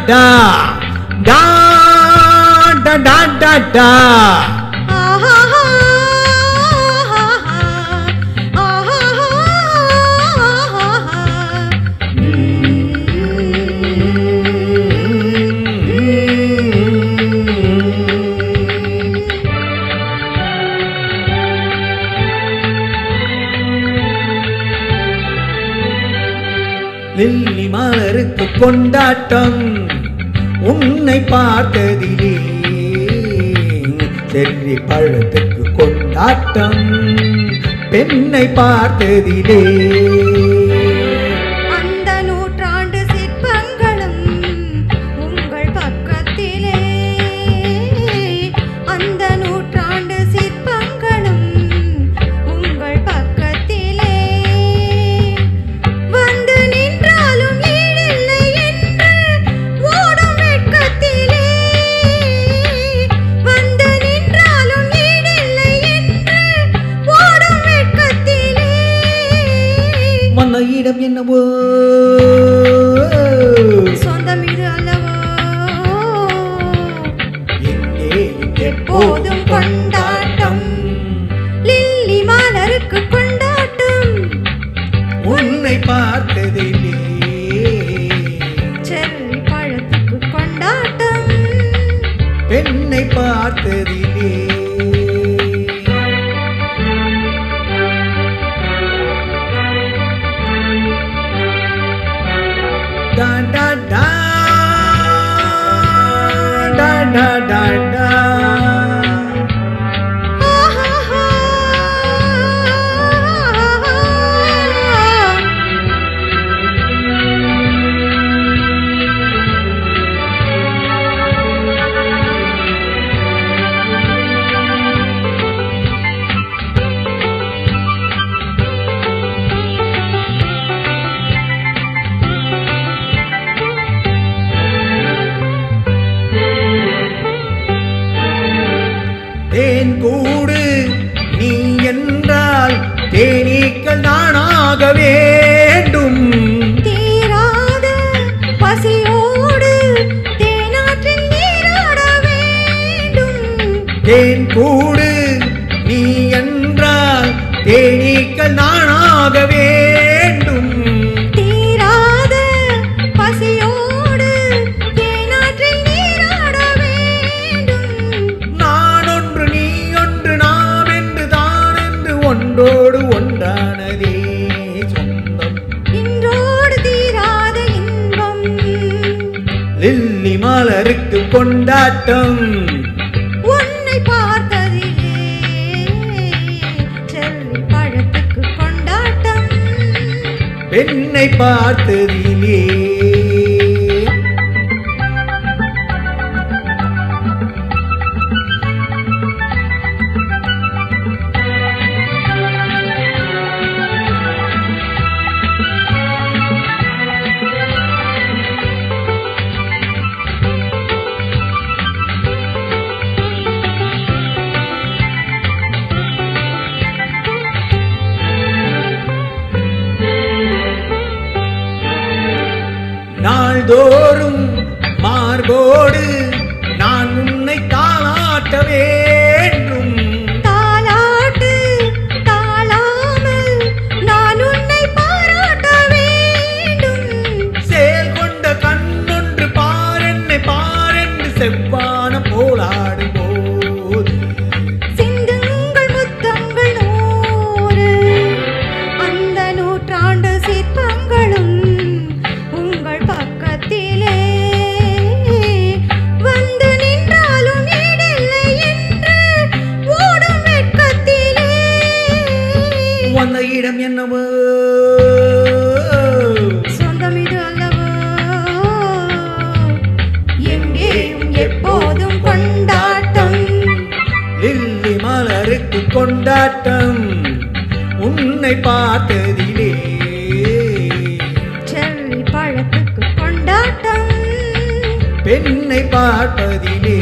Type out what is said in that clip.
da da da da da da. Lily மலருக்கு கொண்டாட்டம் உன்னை பார்த்ததிலே, செர்ரி பழத்துக்கு கொண்டாட்டம் பெண்ணை பார்த்ததிலே. அந்த நூற்றாண்டு சிற்பங்களும் உங்கள் பக்கத்திலே, அந்த நூற்றாண்டு சிற்பங்களும் உங்கள் பக்கத்திலே. வந்து நின்றாலும் ஈடில்லை என்று ஓடும் வெட்கத்திலே, வந்து நின்றாலும் ஈடில்லை என்று ஓடும் வெட்கத்திலே. மன்னையிடம் என்னவோ சொந்தம் இது அல்லவோ, எப்போதும் கொண்டாட்டம். லில்லி மலருக்கு கொண்டாட்டம் உன்னை பார்த்ததிலே, செர்ரி பழத்துக்கு கொண்டாட்டம் பெண்ணை பார்த்ததிலே. Da da da da da da da. தேன் கூடு நீ என்றால் தேனீக்கள் நானாக வேண்டும். தீராத பசியோடு தேனாற்றில் நீராட வேண்டும். தேன் கூடு நீ என்றால் தேனீக்கள் நானாக வேண்டும். தீராத பசியோடு தேனாற்றில் நீராட வேண்டும். நான் ஒன்று நீ ஒன்று நாம் என்று தான் என்று ஒன்றோடு ஒன்றானதே சொந்தம். இன்றோடு தீராத இன்பம். லில்லி மலருக்கு கொண்டாட்டம் உன்னை பார்த்ததிலே, செர்ரி பழத்துக்கு கொண்டாட்டம் பெண்ணை பார்த்ததிலே. நாள்தோறும் மார்போடு நான் உன்னை தாளாட்ட வேண்டும். தாலாட்டு தாளாமல் நான் உன்னை பாராட்ட வேண்டும். சேல் கொண்ட கண்ணொன்று பாரென்னை பாரென்று செவ்வானம் போலாடும் போது சிந்துங்கள் முத்தங்கள் நூறு, அந்த நூற்றாண்டு சிற்பங்களும் உங்கள் பக்கத்திலே. வந்து நின்றாலும் ஈடில்லை என்று ஓடும் வெட்கத்திலே. அந்த இடம் என்னவோ சொந்தம் இது அல்லவோ, எங்கேயும் எப்போதும் கொண்டாட்டம். லில்லி மலருக்கு கொண்டாட்டம் உன்னை பார்த்ததிலே, செர்ரி பழத்துக்கு கொண்டாட்டம் பெண்ணை பார்ப்பதிலே.